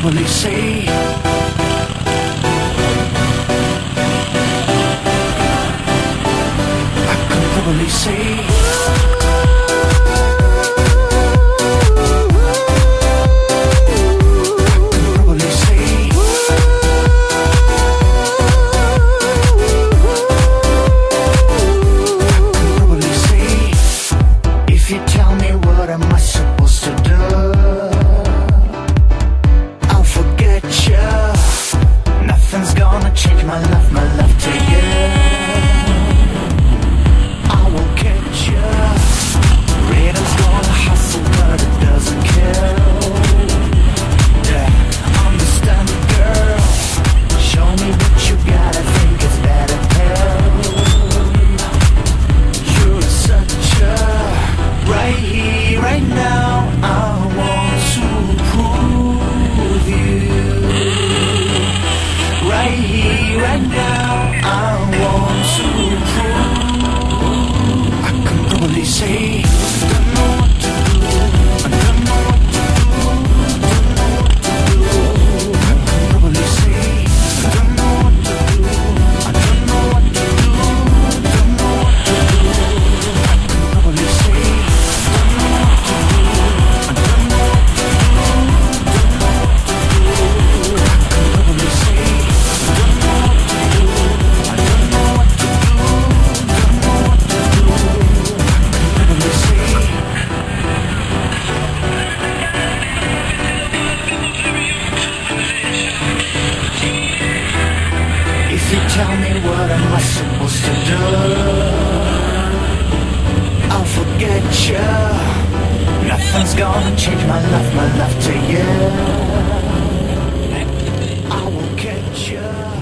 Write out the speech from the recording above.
probably say I could probably say tell me what am I supposed to do? I'll forget you. Nothing's gonna change my love to you. I will catch you.